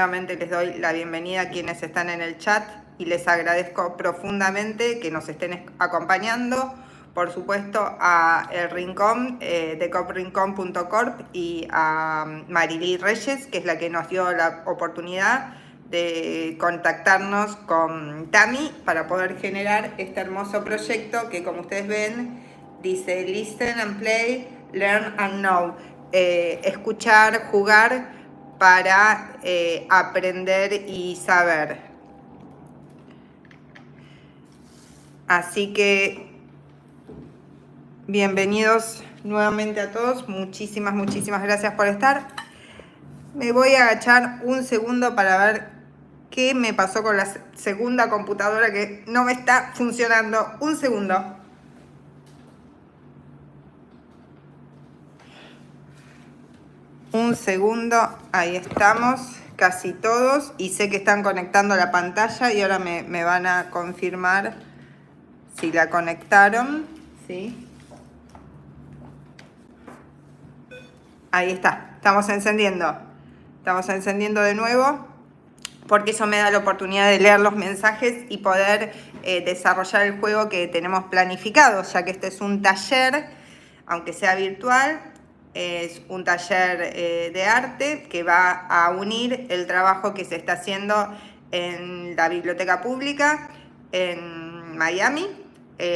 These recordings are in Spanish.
Nuevamente les doy la bienvenida a quienes están en el chat y les agradezco profundamente que nos estén acompañando. Por supuesto a El Rincón de coprincón.corp y a Marilí Reyes, que es la que nos dio la oportunidad de contactarnos con Tami para poder generar este hermoso proyecto que, como ustedes ven, dice Listen and Play, Learn and Know. Escuchar, jugar para aprender y saber. Así que bienvenidos nuevamente a todos. Muchísimas gracias por estar. Me voy a agachar un segundo para ver qué me pasó con la segunda computadora que no me está funcionando. Un segundo. Un segundo, ahí estamos, casi todos, y sé que están conectando la pantalla y ahora me van a confirmar si la conectaron, ¿sí? Ahí está, estamos encendiendo de nuevo, porque eso me da la oportunidad de leer los mensajes y poder desarrollar el juego que tenemos planificado, ya que este es un taller, aunque sea virtual. Es un taller de arte que va a unir el trabajo que se está haciendo en la biblioteca pública en Miami,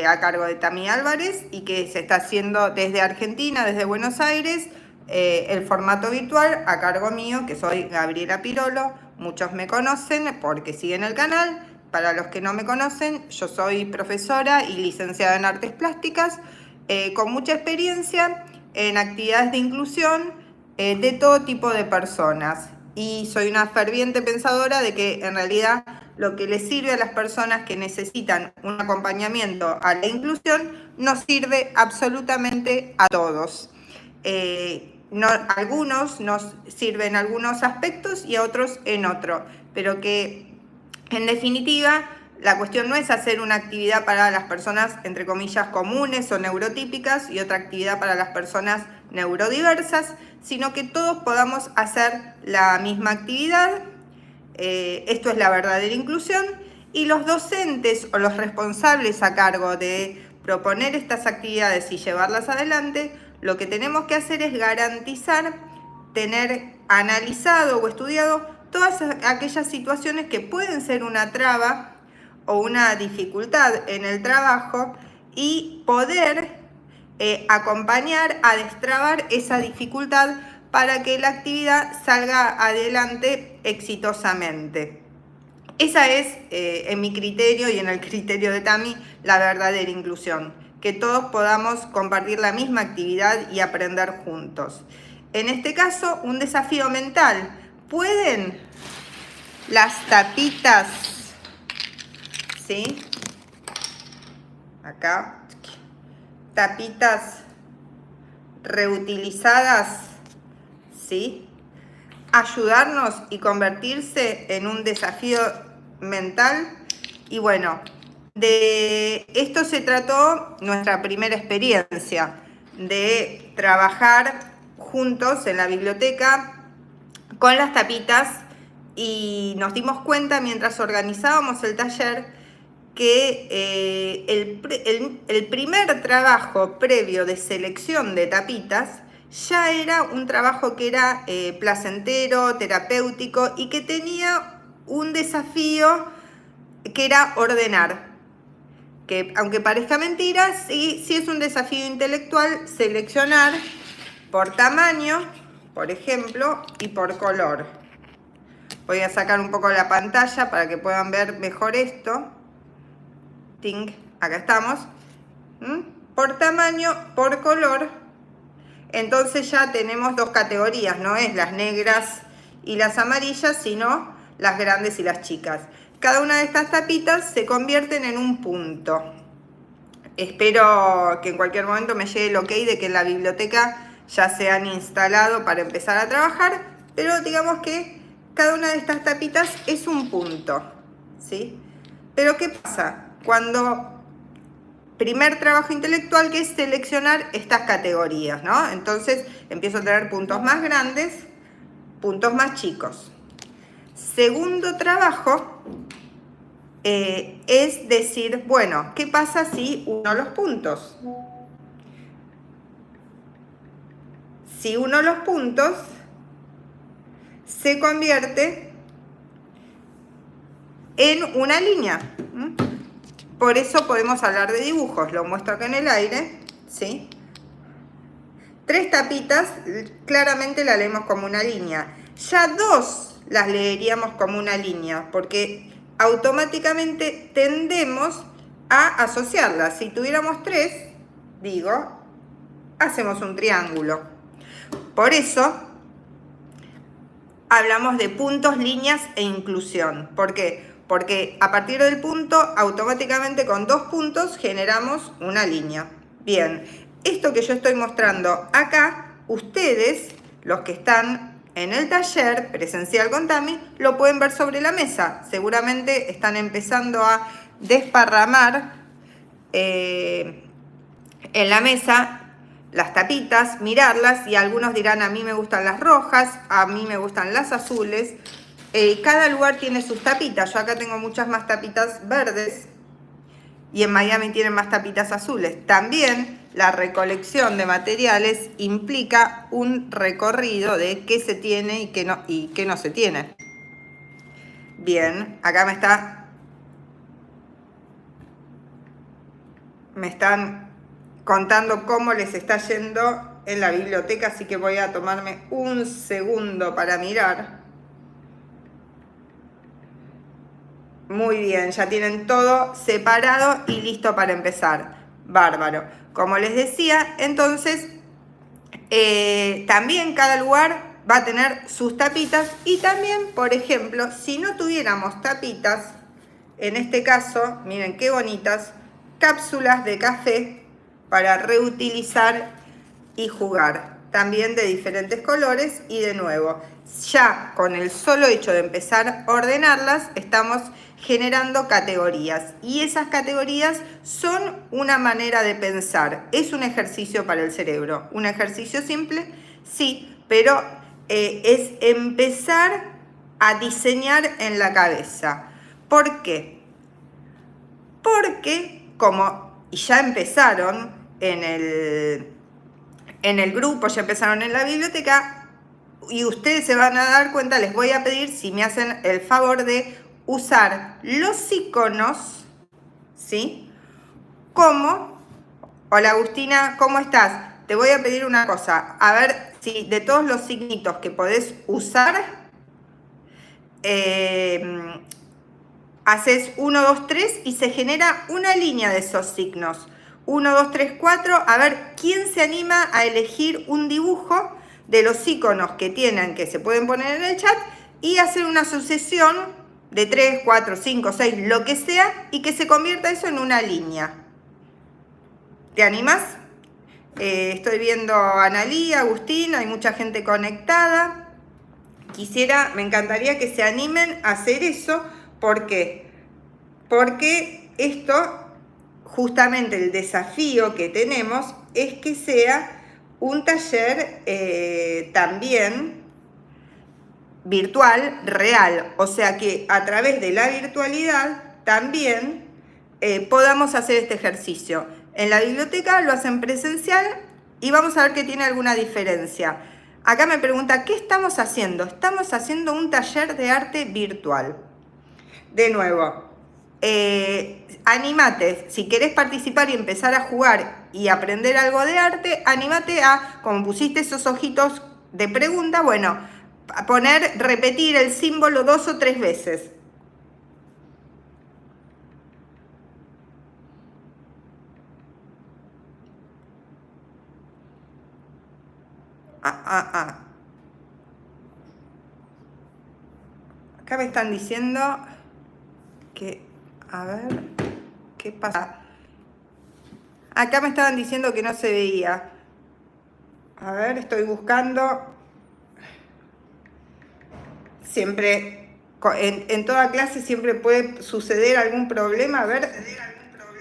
a cargo de Tami Álvarez, y que se está haciendo desde Argentina, desde Buenos Aires, el formato virtual a cargo mío, que soy Gabriela Pirolo. Muchos me conocen porque siguen el canal. Para los que no me conocen, yo soy profesora y licenciada en artes plásticas, con mucha experiencia en actividades de inclusión de todo tipo de personas. Y soy una ferviente pensadora de que en realidad lo que les sirve a las personas que necesitan un acompañamiento a la inclusión nos sirve absolutamente a todos. Algunos nos sirven en algunos aspectos y a otros en otro, pero que en definitiva la cuestión no es hacer una actividad para las personas, entre comillas, comunes o neurotípicas y otra actividad para las personas neurodiversas, sino que todos podamos hacer la misma actividad. Esto es la verdadera inclusión, y los docentes o los responsables a cargo de proponer estas actividades y llevarlas adelante, lo que tenemos que hacer es garantizar tener analizado o estudiado todas aquellas situaciones que pueden ser una traba o una dificultad en el trabajo y poder acompañar a destrabar esa dificultad para que la actividad salga adelante exitosamente. Esa es, en mi criterio y en el criterio de Tami, la verdadera inclusión, que todos podamos compartir la misma actividad y aprender juntos. En este caso, un desafío mental. ¿Pueden las tapitas, sí? Acá, tapitas reutilizadas, ¿sí?, ayudarnos y convertirse en un desafío mental? Y bueno, de esto se trató nuestra primera experiencia, de trabajar juntos en la biblioteca con las tapitas, y nos dimos cuenta mientras organizábamos el taller que el primer trabajo previo de selección de tapitas ya era un trabajo que era placentero, terapéutico, y que tenía un desafío que era ordenar. Que aunque parezca mentira, sí es un desafío intelectual seleccionar por tamaño, por ejemplo, y por color. Voy a sacar un poco la pantalla para que puedan ver mejor esto. Acá estamos. Por tamaño, por color. Entonces ya tenemos dos categorías, no es las negras y las amarillas, sino las grandes y las chicas. Cada una de estas tapitas se convierten en un punto. Espero que en cualquier momento me llegue el ok de que en la biblioteca ya se han instalado para empezar a trabajar, pero digamos que cada una de estas tapitas es un punto, ¿sí? Pero ¿qué pasa? Cuando primer trabajo intelectual, que es seleccionar estas categorías, ¿no? Entonces empiezo a tener puntos más grandes, puntos más chicos. Segundo trabajo es decir, bueno, ¿qué pasa si uno los puntos? Si uno los puntos se convierte en una línea. Por eso podemos hablar de dibujos. Lo muestro acá en el aire, ¿sí? 3 tapitas, claramente la leemos como una línea. Ya 2 las leeríamos como una línea, porque automáticamente tendemos a asociarlas. Si tuviéramos 3, digo, hacemos un triángulo. Por eso hablamos de puntos, líneas e inclusión. ¿Por qué? Porque a partir del punto, automáticamente con 2 puntos generamos una línea. Bien, esto que yo estoy mostrando acá, ustedes, los que están en el taller presencial con Tami, lo pueden ver sobre la mesa. Seguramente están empezando a desparramar en la mesa las tapitas, mirarlas, y algunos dirán, a mí me gustan las rojas, a mí me gustan las azules. Cada lugar tiene sus tapitas. Yo acá tengo muchas más tapitas verdes y en Miami tienen más tapitas azules. También la recolección de materiales implica un recorrido de qué se tiene y qué no se tiene. Bien, acá me están contando cómo les está yendo en la biblioteca, así que voy a tomarme un segundo para mirar. Muy bien, ya tienen todo separado y listo para empezar. Bárbaro. Como les decía, entonces, también cada lugar va a tener sus tapitas, y también, por ejemplo, si no tuviéramos tapitas, en este caso, miren qué bonitas, cápsulas de café para reutilizar y jugar. También de diferentes colores, y de nuevo, ya con el solo hecho de empezar a ordenarlas, estamos generando categorías, y esas categorías son una manera de pensar. Es un ejercicio para el cerebro, un ejercicio simple, sí, pero es empezar a diseñar en la cabeza. ¿Por qué? Porque como ya empezaron en el grupo, ya empezaron en la biblioteca, y ustedes se van a dar cuenta, les voy a pedir si me hacen el favor de usar los iconos, ¿sí? Como, hola Agustina, ¿cómo estás? Te voy a pedir una cosa, a ver si de todos los signitos que podés usar, haces 1, 2, 3 y se genera una línea de esos signos. 1, 2, 3, 4, a ver quién se anima a elegir un dibujo de los iconos que tienen, que se pueden poner en el chat, y hacer una sucesión de 3, 4, 5, 6, lo que sea, y que se convierta eso en una línea. ¿Te animas? Estoy viendo a Analí, Agustín, hay mucha gente conectada. Me encantaría que se animen a hacer eso. ¿Por qué? Porque esto, justamente el desafío que tenemos, es que sea un taller también virtual, real, o sea que a través de la virtualidad también podamos hacer este ejercicio. En la biblioteca lo hacen presencial y vamos a ver que tiene alguna diferencia. Acá me pregunta, ¿qué estamos haciendo? Estamos haciendo un taller de arte virtual. De nuevo, anímate, si querés participar y empezar a jugar y aprender algo de arte, anímate a, como pusiste esos ojitos de pregunta, bueno, a repetir el símbolo 2 o 3 veces. Acá me están diciendo que, a ver, ¿qué pasa? Acá me estaban diciendo que no se veía. A ver, estoy buscando. Siempre, en toda clase siempre puede suceder algún problema. A ver,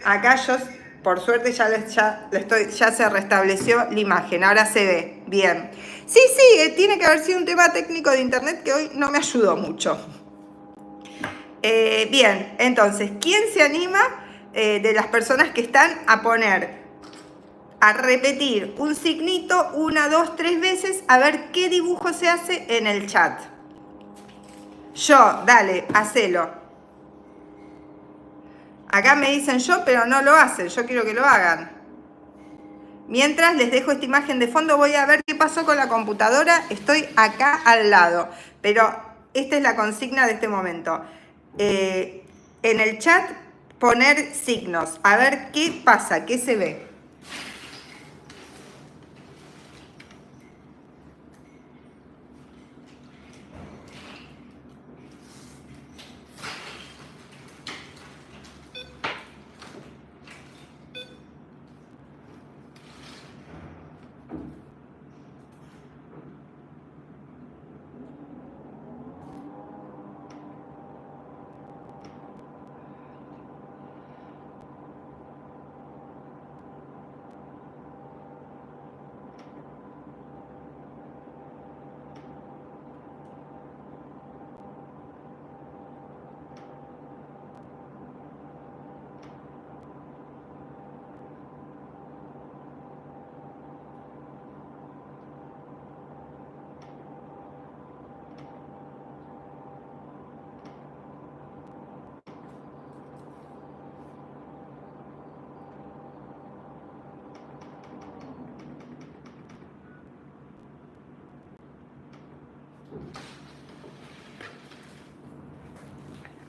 acá yo, por suerte, ya se restableció la imagen, ahora se ve bien. Sí, tiene que haber sido un tema técnico de internet que hoy no me ayudó mucho. Bien, entonces, ¿quién se anima de las personas que están a repetir un signito 1, 2, 3 veces, a ver qué dibujo se hace en el chat? Yo, dale, hacelo. Acá me dicen yo, pero no lo hacen, yo quiero que lo hagan. Mientras les dejo esta imagen de fondo, voy a ver qué pasó con la computadora. Estoy acá al lado, pero esta es la consigna de este momento. En el chat poner signos, a ver qué pasa, qué se ve.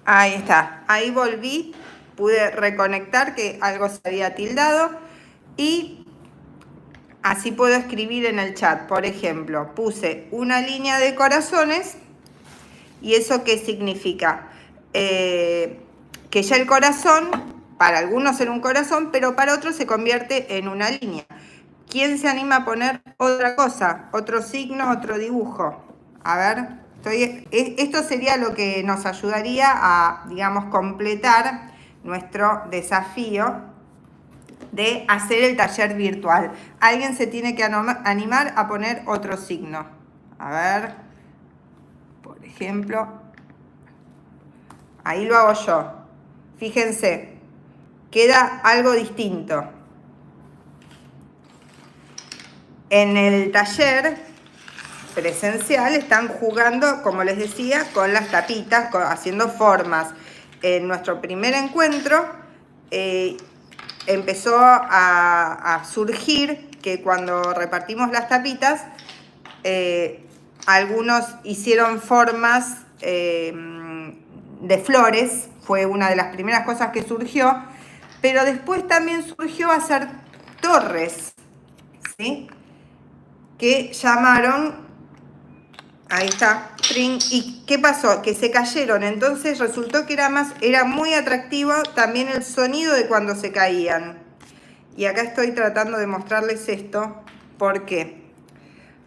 Ahí está, ahí volví, pude reconectar que algo se había tildado y así puedo escribir en el chat. Por ejemplo, puse una línea de corazones y ¿eso qué significa? Que ya el corazón, para algunos era un corazón, pero para otros se convierte en una línea. ¿Quién se anima a poner otra cosa? Otro signo, otro dibujo. A ver. Esto sería lo que nos ayudaría a, digamos, completar nuestro desafío de hacer el taller virtual. Alguien se tiene que animar a poner otro signo. A ver, por ejemplo, ahí lo hago yo. Fíjense, queda algo distinto. En el taller presencial están jugando, como les decía, con las tapitas, haciendo formas. En nuestro primer encuentro empezó a surgir que cuando repartimos las tapitas, algunos hicieron formas de flores, fue una de las primeras cosas que surgió, pero después también surgió hacer torres, ¿sí? Que llamaron... Ahí está, trin. ¿Y qué pasó? Que se cayeron, entonces resultó que era muy atractivo también el sonido de cuando se caían. Y acá estoy tratando de mostrarles esto. ¿Por qué?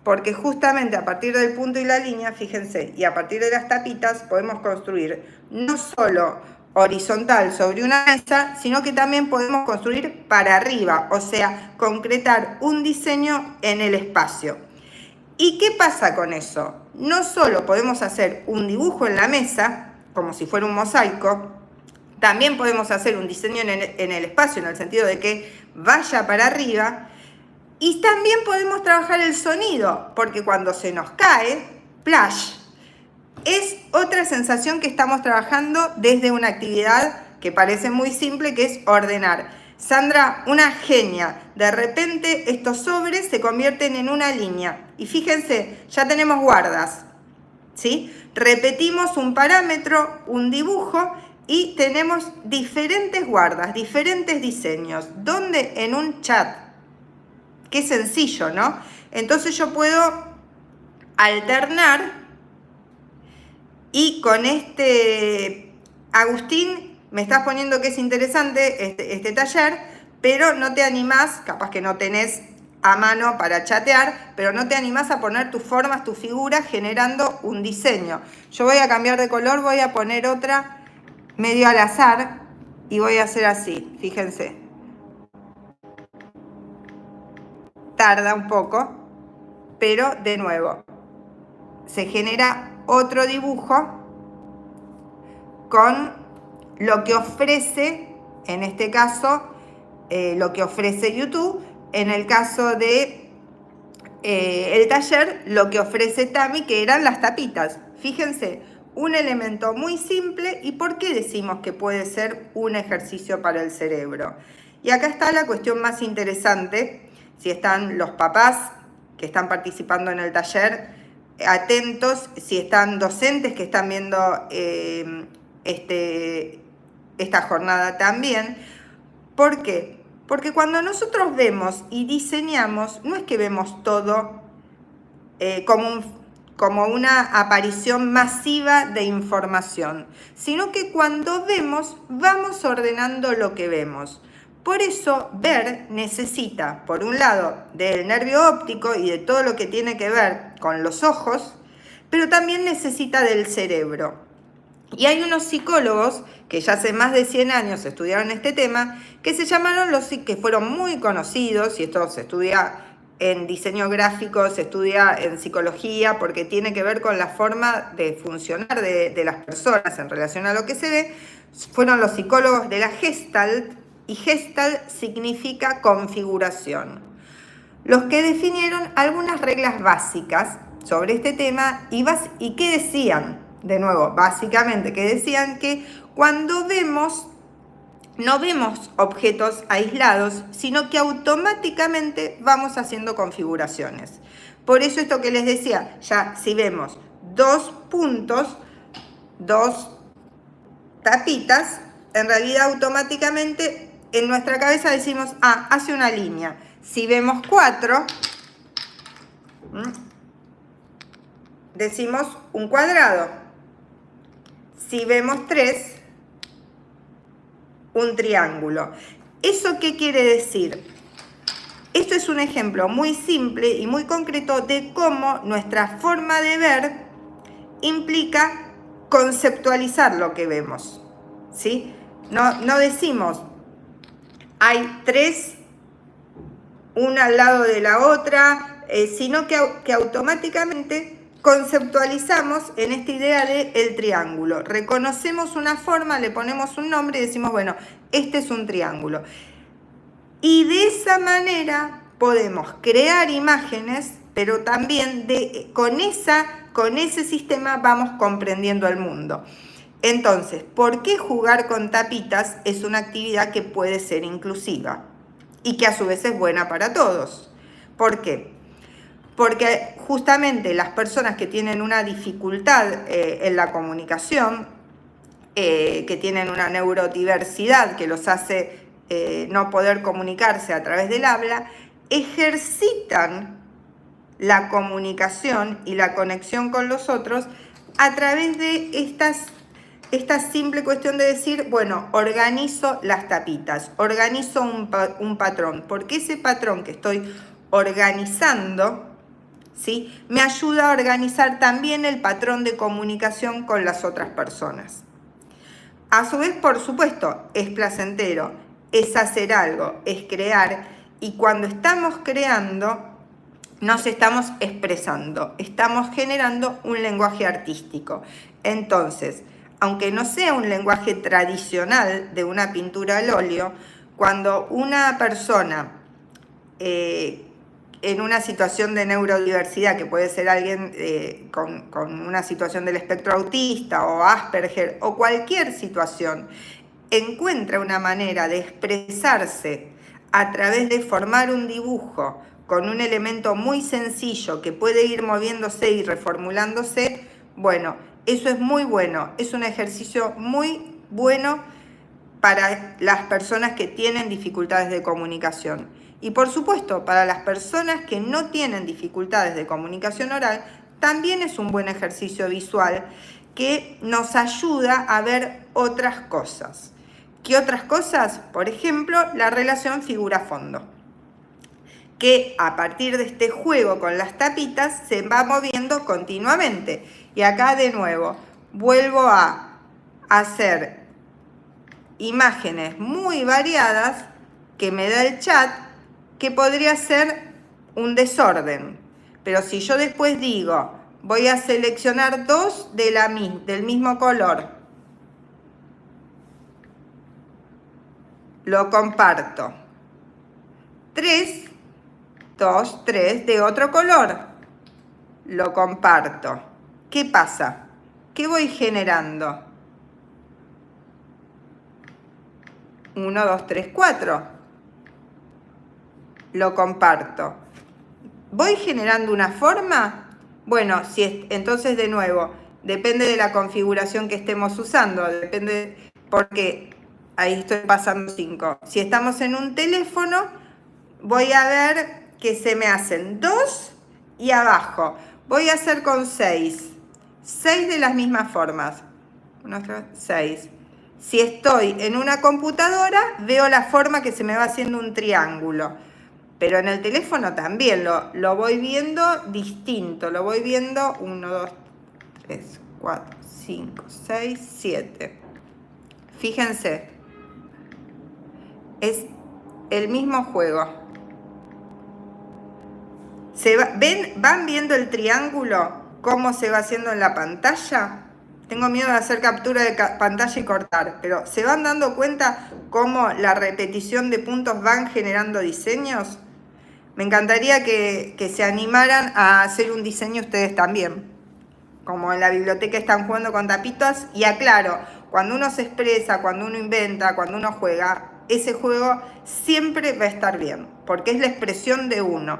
Porque justamente a partir del punto y la línea, fíjense, y a partir de las tapitas podemos construir no solo horizontal sobre una mesa, sino que también podemos construir para arriba, o sea, concretar un diseño en el espacio. ¿Y qué pasa con eso? No solo podemos hacer un dibujo en la mesa, como si fuera un mosaico, también podemos hacer un diseño en el espacio, en el sentido de que vaya para arriba, y también podemos trabajar el sonido, porque cuando se nos cae, splash, es otra sensación que estamos trabajando desde una actividad que parece muy simple, que es ordenar. Sandra, una genia. De repente estos sobres se convierten en una línea. Y fíjense, ya tenemos guardas, ¿sí? Repetimos un parámetro, un dibujo, y tenemos diferentes guardas, diferentes diseños. ¿Dónde? En un chat. Qué sencillo, ¿no? Entonces yo puedo alternar y con este... Agustín, me estás poniendo que es interesante este taller, pero no te animás, capaz que no tenés a mano para chatear, pero no te animás a poner tus formas, tus figuras, generando un diseño. Yo voy a cambiar de color, voy a poner otra medio al azar y voy a hacer así, fíjense. Tarda un poco, pero de nuevo, se genera otro dibujo con lo que ofrece, en este caso, lo que ofrece YouTube. En el caso de el taller, lo que ofrece Tami, que eran las tapitas. Fíjense, un elemento muy simple. ¿Y por qué decimos que puede ser un ejercicio para el cerebro? Y acá está la cuestión más interesante. Si están los papás que están participando en el taller, atentos. Si están docentes que están viendo esta jornada también. ¿Por qué? Porque cuando nosotros vemos y diseñamos, no es que vemos todo como una aparición masiva de información, sino que cuando vemos, vamos ordenando lo que vemos. Por eso, ver necesita, por un lado, del nervio óptico y de todo lo que tiene que ver con los ojos, pero también necesita del cerebro. Y hay unos psicólogos que ya hace más de 100 años estudiaron este tema, que se llamaron que fueron muy conocidos, y esto se estudia en diseño gráfico, se estudia en psicología, porque tiene que ver con la forma de funcionar de las personas en relación a lo que se ve. Fueron los psicólogos de la Gestalt, y Gestalt significa configuración. Los que definieron algunas reglas básicas sobre este tema, y ¿qué decían? De nuevo, básicamente, que decían que cuando vemos, no vemos objetos aislados, sino que automáticamente vamos haciendo configuraciones. Por eso esto que les decía, ya si vemos dos puntos, dos tapitas, en realidad automáticamente en nuestra cabeza decimos, hace una línea. Si vemos 4, decimos un cuadrado. Si vemos 3, un triángulo. ¿Eso qué quiere decir? Esto es un ejemplo muy simple y muy concreto de cómo nuestra forma de ver implica conceptualizar lo que vemos, ¿sí? No decimos, hay 3, una al lado de la otra, sino que automáticamente conceptualizamos en esta idea del triángulo. Reconocemos una forma, le ponemos un nombre y decimos, bueno, este es un triángulo. Y de esa manera podemos crear imágenes, pero también con ese sistema vamos comprendiendo el mundo. Entonces, ¿por qué jugar con tapitas es una actividad que puede ser inclusiva y que a su vez es buena para todos? ¿Por qué? Porque justamente las personas que tienen una dificultad en la comunicación, que tienen una neurodiversidad que los hace no poder comunicarse a través del habla, ejercitan la comunicación y la conexión con los otros a través de esta simple cuestión de decir, bueno, organizo las tapitas, organizo un patrón, porque ese patrón que estoy organizando, ¿sí?, me ayuda a organizar también el patrón de comunicación con las otras personas. A su vez, por supuesto, es placentero, es hacer algo, es crear, y cuando estamos creando, nos estamos expresando, estamos generando un lenguaje artístico. Entonces, aunque no sea un lenguaje tradicional de una pintura al óleo, cuando una persona en una situación de neurodiversidad, que puede ser alguien con una situación del espectro autista o Asperger o cualquier situación, encuentra una manera de expresarse a través de formar un dibujo con un elemento muy sencillo que puede ir moviéndose y reformulándose, bueno, eso es muy bueno, es un ejercicio muy bueno para las personas que tienen dificultades de comunicación. Y por supuesto, para las personas que no tienen dificultades de comunicación oral, también es un buen ejercicio visual que nos ayuda a ver otras cosas. ¿Qué otras cosas? Por ejemplo, la relación figura-fondo, que a partir de este juego con las tapitas se va moviendo continuamente. Y acá de nuevo vuelvo a hacer imágenes muy variadas que me da el chat, que podría ser un desorden. Pero si yo después digo, voy a seleccionar 2 del mismo color, lo comparto. 3, 2, 3 de otro color, lo comparto. ¿Qué pasa? ¿Qué voy generando? 1, 2, 3, 4. Lo comparto. ¿Voy generando una forma? Bueno, entonces de nuevo, depende de la configuración que estemos usando. Depende, porque ahí estoy pasando 5. Si estamos en un teléfono, voy a ver que se me hacen 2 y abajo. Voy a hacer con 6. 6 de las mismas formas. 1, 2, 6. Si estoy en una computadora, veo la forma que se me va haciendo un triángulo. Pero en el teléfono también lo voy viendo distinto. Lo voy viendo 1, 2, 3, 4, 5, 6, 7. Fíjense. Es el mismo juego. ¿Van viendo el triángulo? ¿Cómo se va haciendo en la pantalla? Tengo miedo de hacer captura de pantalla y cortar, pero ¿se van dando cuenta cómo la repetición de puntos van generando diseños? Me encantaría que se animaran a hacer un diseño ustedes también. Como en la biblioteca están jugando con tapitas. Y aclaro, cuando uno se expresa, cuando uno inventa, cuando uno juega, ese juego siempre va a estar bien, porque es la expresión de uno.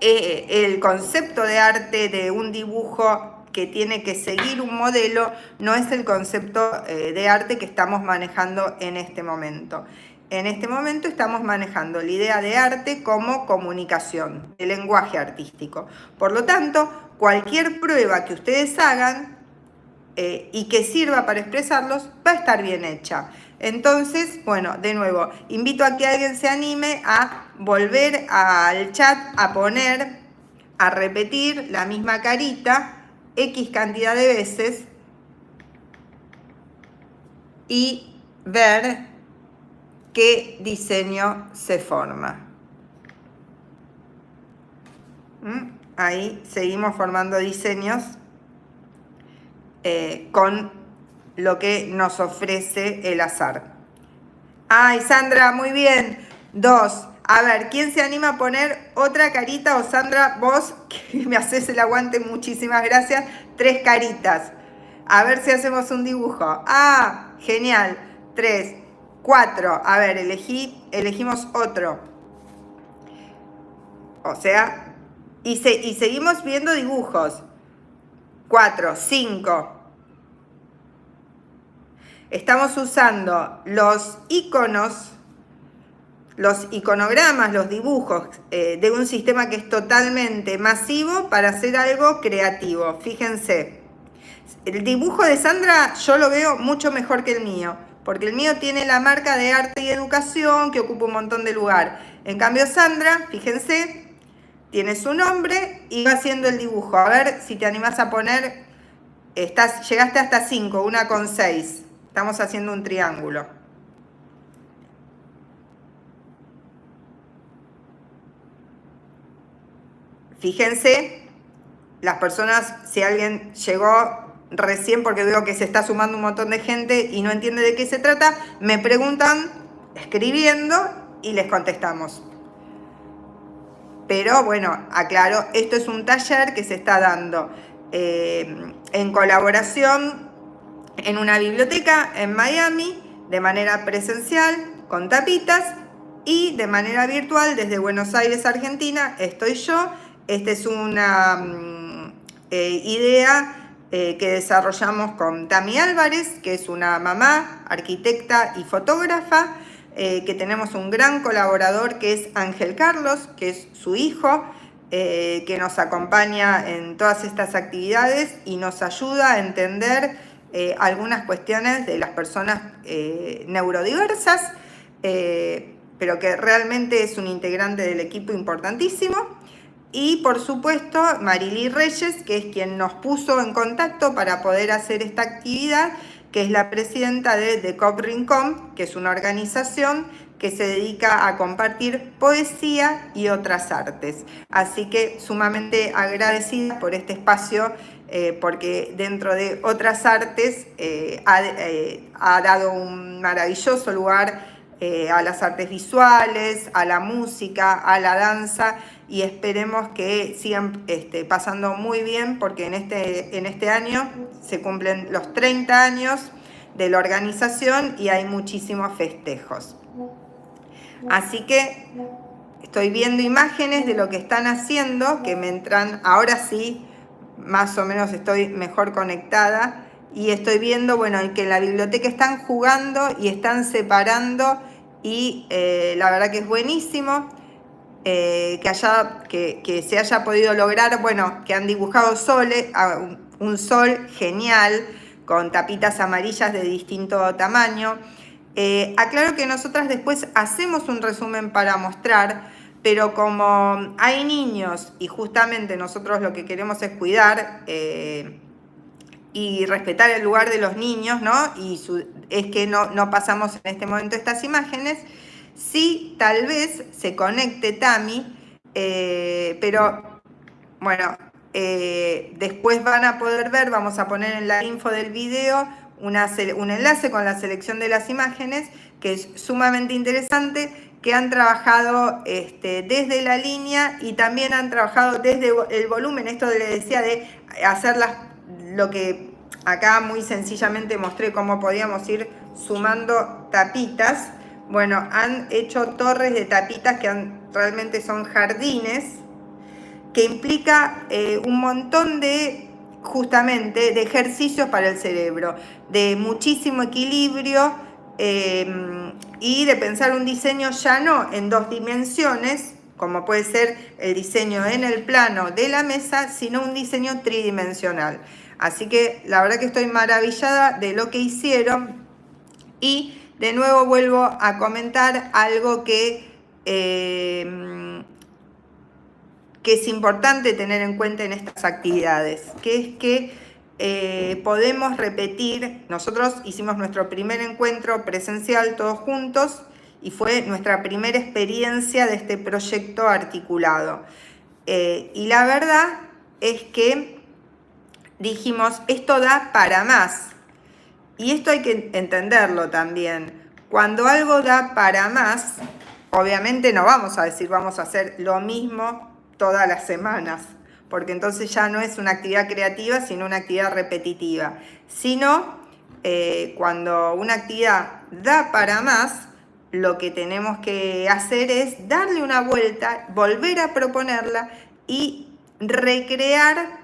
El concepto de arte de un dibujo que tiene que seguir un modelo no es el concepto de arte que estamos manejando en este momento. En este momento estamos manejando la idea de arte como comunicación, el lenguaje artístico. Por lo tanto, cualquier prueba que ustedes hagan y que sirva para expresarlos va a estar bien hecha. Entonces, bueno, de nuevo, invito a que alguien se anime a volver al chat a poner, a repetir la misma carita X cantidad de veces y ver qué diseño se forma. Ahí seguimos formando diseños con lo que nos ofrece el azar. Ay, Sandra, muy bien. 2. A ver, ¿quién se anima a poner otra carita? O Sandra, vos que me haces el aguante, muchísimas gracias. 3 caritas. A ver si hacemos un dibujo. Ah, genial. 3, 4. A ver, elegimos otro. O sea, y seguimos viendo dibujos. 4, 5. Estamos usando los iconos, los iconogramas, los dibujos de un sistema que es totalmente masivo para hacer algo creativo. Fíjense, el dibujo de Sandra yo lo veo mucho mejor que el mío, porque el mío tiene la marca de arte y educación que ocupa un montón de lugar. En cambio Sandra, fíjense, tiene su nombre y va haciendo el dibujo. A ver si te animás a poner, llegaste hasta 5, una con 6. Estamos haciendo un triángulo. Fíjense, las personas, si alguien llegó recién porque veo que se está sumando un montón de gente y no entiende de qué se trata, me preguntan escribiendo y les contestamos. Pero bueno, aclaro, esto es un taller que se está dando en colaboración en una biblioteca en Miami, de manera presencial, con tapitas, y de manera virtual desde Buenos Aires, Argentina, estoy yo. Esta es una idea que desarrollamos con Tami Álvarez, que es una mamá, arquitecta y fotógrafa, que tenemos un gran colaborador que es Ángel Carlos, que es su hijo, que nos acompaña en todas estas actividades y nos ayuda a entender algunas cuestiones de las personas neurodiversas, pero que realmente es un integrante del equipo importantísimo. Y por supuesto Marily Reyes, que es quien nos puso en contacto para poder hacer esta actividad, que es la presidenta de The Cop Rincón, que es una organización que se dedica a compartir poesía y otras artes. Así que sumamente agradecida por este espacio porque dentro de otras artes ha dado un maravilloso lugar a las artes visuales, a la música, a la danza, y esperemos que sigan pasando muy bien, porque en este año se cumplen los 30 años de la organización y hay muchísimos festejos. Así que estoy viendo imágenes de lo que están haciendo, que me entran, ahora sí, más o menos estoy mejor conectada, y estoy viendo, bueno, que en la biblioteca están jugando y están separando, y la verdad que es buenísimo que se haya podido lograr, bueno, que han dibujado un sol genial, con tapitas amarillas de distinto tamaño. Aclaro que nosotras después hacemos un resumen para mostrar, pero como hay niños y justamente nosotros lo que queremos es cuidar y respetar el lugar de los niños, ¿no? Es que no pasamos en este momento estas imágenes. Sí, tal vez se conecte Tami, pero bueno, después van a poder ver, vamos a poner en la info del video un enlace con la selección de las imágenes, que es sumamente interesante, que han trabajado desde la línea y también han trabajado desde el volumen. Esto le decía de hacer lo que acá muy sencillamente mostré, cómo podíamos ir sumando tapitas. Bueno, han hecho torres de tapitas que realmente son jardines, que implica un montón justamente de ejercicios para el cerebro, de muchísimo equilibrio y de pensar un diseño ya no en 2 dimensiones, como puede ser el diseño en el plano de la mesa, sino un diseño tridimensional. Así que la verdad que estoy maravillada de lo que hicieron, y de nuevo vuelvo a comentar algo que es importante tener en cuenta en estas actividades, que es que podemos repetir. Nosotros hicimos nuestro primer encuentro presencial todos juntos y fue nuestra primera experiencia de este proyecto articulado. Y la verdad es que dijimos, esto da para más. Y esto hay que entenderlo también. Cuando algo da para más, obviamente no vamos a decir vamos a hacer lo mismo todas las semanas, porque entonces ya no es una actividad creativa, sino una actividad repetitiva. Sino, cuando una actividad da para más, lo que tenemos que hacer es darle una vuelta, volver a proponerla y recrear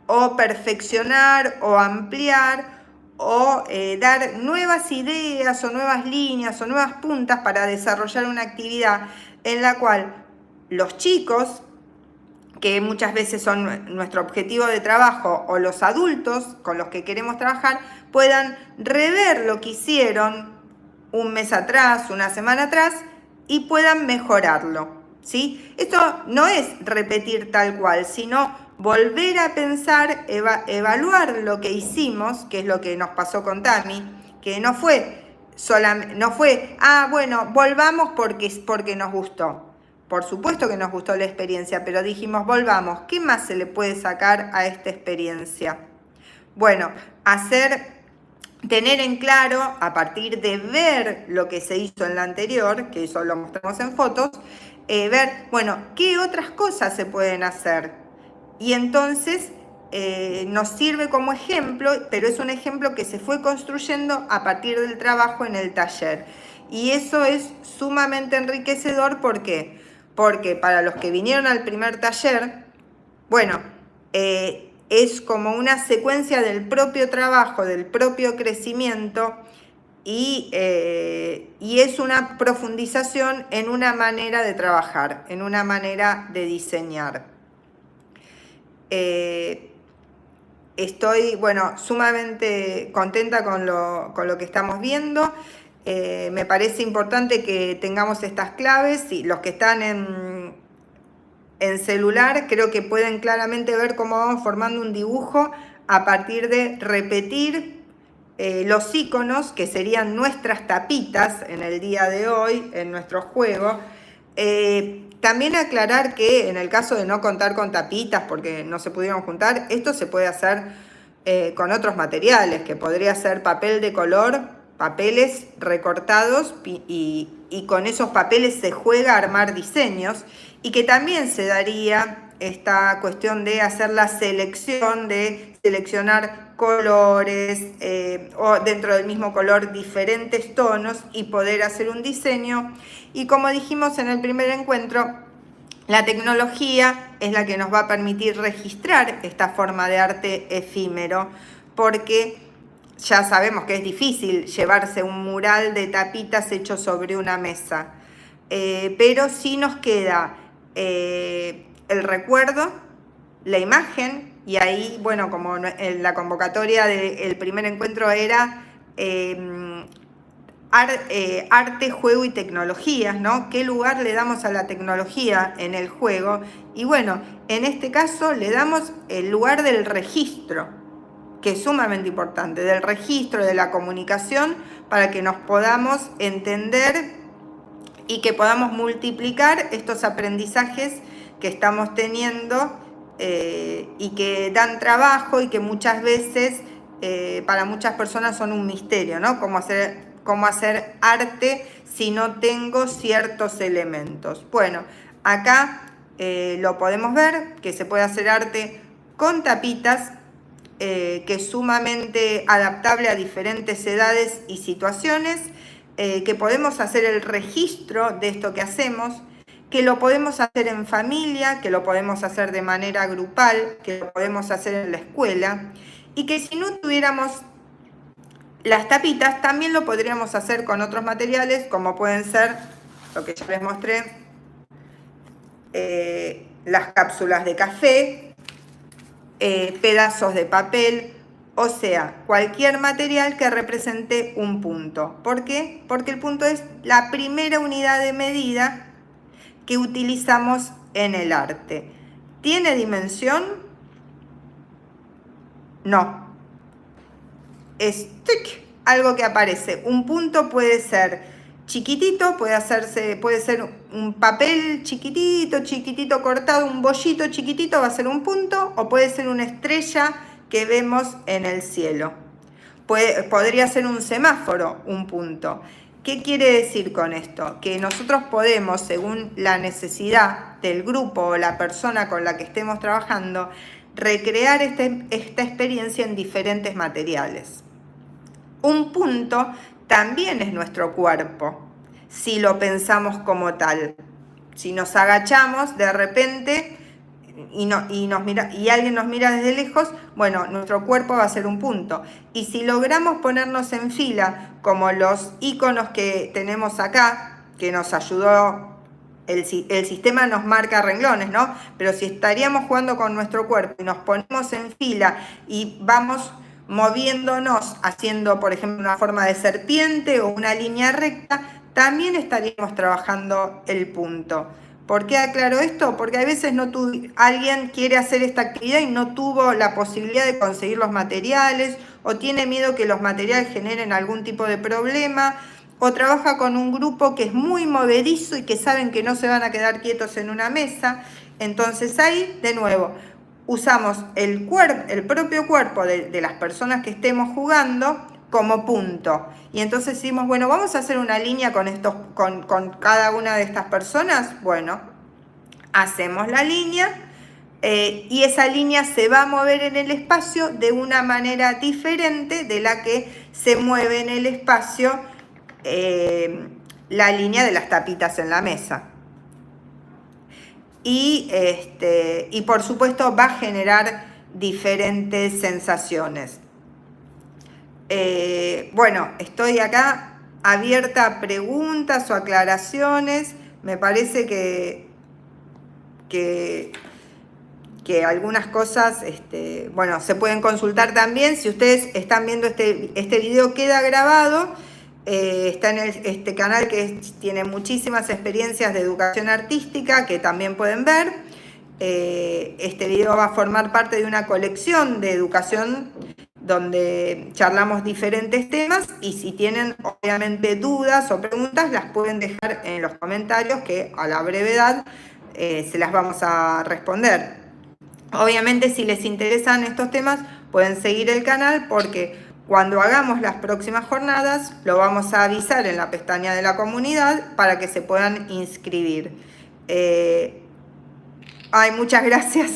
o perfeccionar o ampliar o dar nuevas ideas o nuevas líneas o nuevas puntas para desarrollar una actividad en la cual los chicos, que muchas veces son nuestro objetivo de trabajo, o los adultos con los que queremos trabajar, puedan rever lo que hicieron un mes atrás, una semana atrás, y puedan mejorarlo, ¿sí? Esto no es repetir tal cual, sino volver a pensar, evaluar lo que hicimos, que es lo que nos pasó con Tami, que no fue, bueno, volvamos porque nos gustó. Por supuesto que nos gustó la experiencia, pero dijimos, volvamos, ¿qué más se le puede sacar a esta experiencia? Bueno, tener en claro, a partir de ver lo que se hizo en la anterior, que eso lo mostramos en fotos, ver, bueno, ¿qué otras cosas se pueden hacer? Y entonces nos sirve como ejemplo, pero es un ejemplo que se fue construyendo a partir del trabajo en el taller. Y eso es sumamente enriquecedor. ¿Por qué? Porque para los que vinieron al primer taller, bueno, es como una secuencia del propio trabajo, del propio crecimiento, y es una profundización en una manera de trabajar, en una manera de diseñar. Estoy, bueno, sumamente contenta con lo que estamos viendo. Me parece importante que tengamos estas claves, y los que están en celular creo que pueden claramente ver cómo vamos formando un dibujo a partir de repetir los iconos, que serían nuestras tapitas en el día de hoy, en nuestro juego, También aclarar que en el caso de no contar con tapitas porque no se pudieron juntar, esto se puede hacer con otros materiales, que podría ser papel de color, papeles recortados y con esos papeles se juega a armar diseños, y que también se daría esta cuestión de hacer la selección, de seleccionar colores o dentro del mismo color diferentes tonos y poder hacer un diseño. Y como dijimos en el primer encuentro, la tecnología es la que nos va a permitir registrar esta forma de arte efímero, porque ya sabemos que es difícil llevarse un mural de tapitas hecho sobre una mesa, pero sí nos queda el recuerdo, la imagen, y ahí, bueno, como en la convocatoria del primer encuentro era arte, juego y tecnologías, ¿no? ¿Qué lugar le damos a la tecnología en el juego? Y bueno, en este caso le damos el lugar del registro, que es sumamente importante, del registro, de la comunicación, para que nos podamos entender y que podamos multiplicar estos aprendizajes que estamos teniendo y que dan trabajo y que muchas veces para muchas personas son un misterio, ¿no? Cómo hacer arte si no tengo ciertos elementos. Bueno, acá lo podemos ver, que se puede hacer arte con tapitas, que es sumamente adaptable a diferentes edades y situaciones, que podemos hacer el registro de esto que hacemos, que lo podemos hacer en familia, que lo podemos hacer de manera grupal, que lo podemos hacer en la escuela, y que si no tuviéramos las tapitas, también lo podríamos hacer con otros materiales, como pueden ser, lo que ya les mostré, las cápsulas de café, pedazos de papel, o sea, cualquier material que represente un punto. ¿Por qué? Porque el punto es la primera unidad de medida que utilizamos en el arte. ¿Tiene dimensión? No. Es algo que aparece. Un punto puede ser chiquitito, puede ser un papel chiquitito cortado, un bollito chiquitito va a ser un punto, o puede ser una estrella que vemos en el cielo. Podría ser un semáforo, un punto. ¿Qué quiere decir con esto? Que nosotros podemos, según la necesidad del grupo o la persona con la que estemos trabajando, recrear esta experiencia en diferentes materiales. Un punto también es nuestro cuerpo, si lo pensamos como tal. Si nos agachamos de repente y alguien nos mira desde lejos, bueno, nuestro cuerpo va a ser un punto. Y si logramos ponernos en fila, como los iconos que tenemos acá, que nos ayudó, el sistema nos marca renglones, ¿no? Pero si estaríamos jugando con nuestro cuerpo y nos ponemos en fila y vamos moviéndonos, haciendo, por ejemplo, una forma de serpiente o una línea recta, también estaríamos trabajando el punto. ¿Por qué aclaro esto? Porque a veces alguien quiere hacer esta actividad y no tuvo la posibilidad de conseguir los materiales, o tiene miedo que los materiales generen algún tipo de problema, o trabaja con un grupo que es muy movedizo y que saben que no se van a quedar quietos en una mesa. Entonces ahí, de nuevo, usamos el propio cuerpo de las personas que estemos jugando como punto. Y entonces decimos, bueno, vamos a hacer una línea con cada una de estas personas. Bueno, hacemos la línea y esa línea se va a mover en el espacio de una manera diferente de la que se mueve en el espacio la línea de las tapitas en la mesa. Y por supuesto va a generar diferentes sensaciones. Bueno, estoy acá abierta a preguntas o aclaraciones. Me parece que algunas cosas, bueno, se pueden consultar también. Si ustedes están viendo este video, queda grabado. Está en este canal que tiene muchísimas experiencias de educación artística que también pueden ver. Este video va a formar parte de una colección de educación donde charlamos diferentes temas, y si tienen obviamente dudas o preguntas las pueden dejar en los comentarios, que a la brevedad se las vamos a responder. Obviamente, si les interesan estos temas, pueden seguir el canal porque cuando hagamos las próximas jornadas, lo vamos a avisar en la pestaña de la comunidad para que se puedan inscribir. Muchas gracias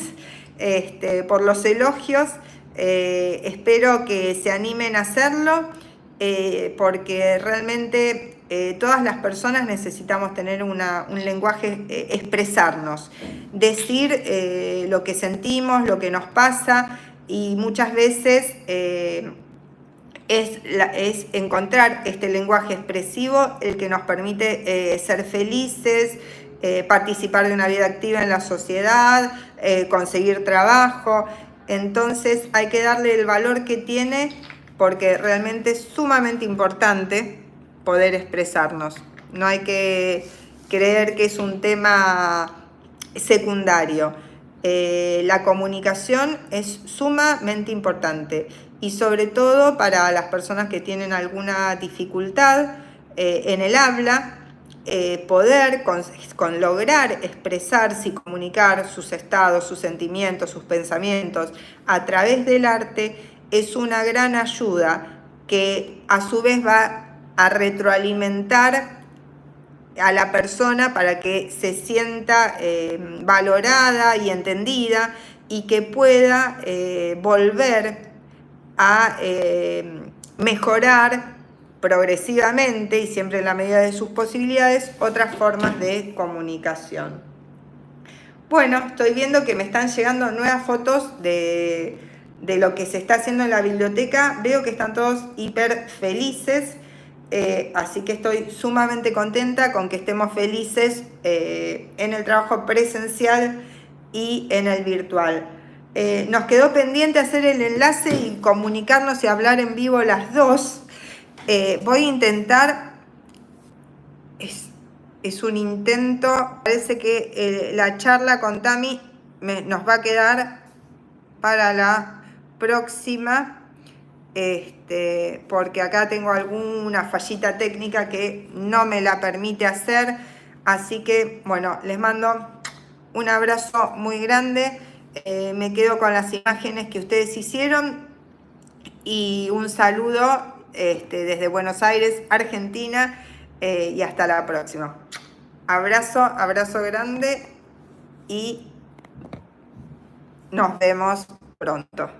por los elogios. Espero que se animen a hacerlo porque realmente todas las personas necesitamos tener un lenguaje, expresarnos, decir lo que sentimos, lo que nos pasa, y muchas veces es encontrar este lenguaje expresivo el que nos permite ser felices, participar de una vida activa en la sociedad, conseguir trabajo. Entonces hay que darle el valor que tiene porque realmente es sumamente importante poder expresarnos. No hay que creer que es un tema secundario. La comunicación es sumamente importante y sobre todo para las personas que tienen alguna dificultad en el habla, poder con lograr expresarse y comunicar sus estados, sus sentimientos, sus pensamientos a través del arte es una gran ayuda que a su vez va a retroalimentar a la persona para que se sienta valorada y entendida y que pueda volver a mejorar progresivamente y siempre en la medida de sus posibilidades otras formas de comunicación. Bueno, estoy viendo que me están llegando nuevas fotos de lo que se está haciendo en la biblioteca. Veo que están todos hiper felices. Así que estoy sumamente contenta con que estemos felices en el trabajo presencial y en el virtual. Nos quedó pendiente hacer el enlace y comunicarnos y hablar en vivo las dos. Voy a intentar, es un intento, parece que la charla con Tami nos va a quedar para la próxima. Porque acá tengo alguna fallita técnica que no me la permite hacer, así que bueno, les mando un abrazo muy grande, me quedo con las imágenes que ustedes hicieron y un saludo desde Buenos Aires, Argentina, y hasta la próxima. Abrazo grande y nos vemos pronto.